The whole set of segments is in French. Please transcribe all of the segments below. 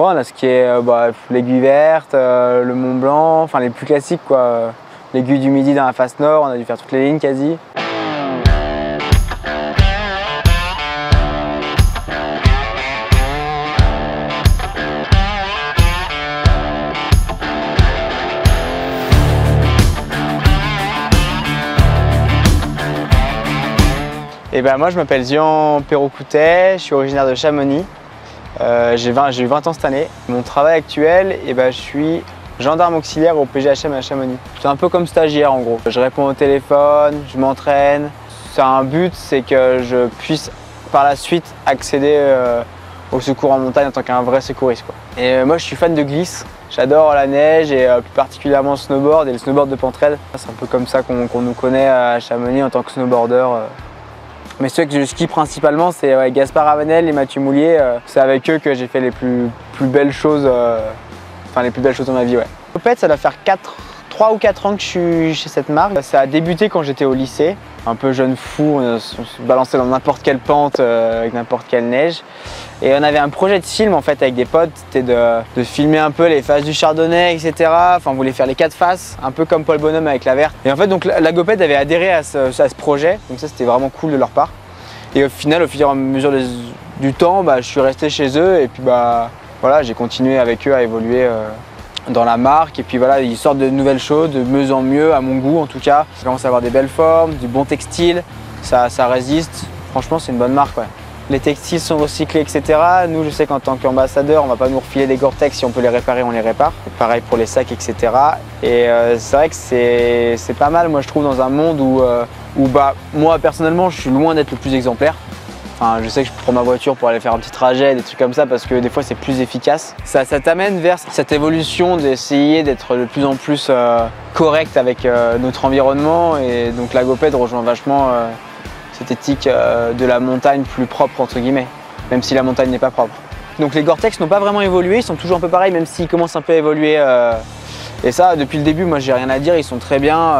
Ouais, on a skié l'Aiguille Verte, le Mont Blanc, enfin les plus classiques quoi. L'Aiguille du Midi dans la face nord, on a dû faire toutes les lignes quasi. Et ben moi je m'appelle Zian Perrault-Coutet, je suis originaire de Chamonix. J'ai eu 20 ans cette année. Mon travail actuel, je suis gendarme auxiliaire au PGHM à Chamonix. C'est un peu comme stagiaire en gros. Je réponds au téléphone, je m'entraîne. C'est un but, c'est que je puisse par la suite accéder au secours en montagne en tant qu'un vrai secouriste, quoi. Et moi je suis fan de glisse. J'adore la neige et plus particulièrement le snowboard et le snowboard de Pentraide. C'est un peu comme ça qu'on nous connaît à Chamonix en tant que snowboarder. Mais ceux que je skie principalement, c'est Gaspard Ravenel et Mathieu Moulier. C'est avec eux que j'ai fait les plus belles choses, les plus belles choses de ma vie. Ouais. En fait, ça doit faire 3 ou 4 ans que je suis chez cette marque. Ça a débuté quand j'étais au lycée. Un peu jeune fou, on se balançait dans n'importe quelle pente, avec n'importe quelle neige. Et on avait un projet de film en fait avec des potes, c'était de filmer un peu les faces du Chardonnay, etc. Enfin, on voulait faire les 4 faces, un peu comme Paul Bonhomme avec la verte. Et en fait, donc la Goped avait adhéré à ce projet, donc ça c'était vraiment cool de leur part. Et au final, au fur et à mesure du temps, je suis resté chez eux et puis voilà, j'ai continué avec eux à évoluer dans la marque. Et puis voilà, ils sortent de nouvelles choses, de mieux en mieux, à mon goût en tout cas. Ça commence à avoir des belles formes, du bon textile, ça résiste. Franchement, c'est une bonne marque. Ouais. Les textiles sont recyclés, etc. Nous, je sais qu'en tant qu'ambassadeur, on ne va pas nous refiler des Gore-Tex. Si on peut les réparer, on les répare. Et pareil pour les sacs, etc. Et c'est vrai que c'est pas mal, moi, je trouve, dans un monde où moi, personnellement, je suis loin d'être le plus exemplaire. Enfin, je sais que je prends ma voiture pour aller faire un petit trajet, des trucs comme ça, parce que des fois, c'est plus efficace. Ça t'amène vers cette évolution d'essayer d'être de plus en plus correct avec notre environnement. Et donc, la Goped rejoint vachement cette éthique de la montagne plus propre entre guillemets, même si la montagne n'est pas propre. Donc les Gore-Tex n'ont pas vraiment évolué, ils sont toujours un peu pareils même s'ils commencent un peu à évoluer. Et ça depuis le début, moi j'ai rien à dire, ils sont très bien,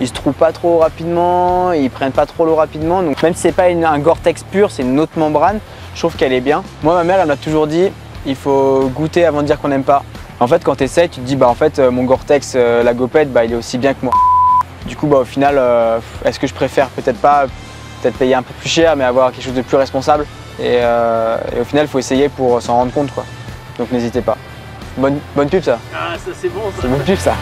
ils se trouvent pas trop rapidement, ils prennent pas trop l'eau rapidement. Donc même si c'est pas un Gore-Tex pur, c'est une autre membrane, je trouve qu'elle est bien. Moi ma mère elle m'a toujours dit, il faut goûter avant de dire qu'on n'aime pas. En fait quand tu essaies, tu te dis en fait mon Gore-Tex, la Goped, il est aussi bien que moi. Du coup au final, est-ce que je préfère peut-être payer un peu plus cher mais avoir quelque chose de plus responsable et au final il faut essayer pour s'en rendre compte quoi. Donc n'hésitez pas. Bonne pub ça. Ah ça c'est bon ça. C'est bonne pub ça.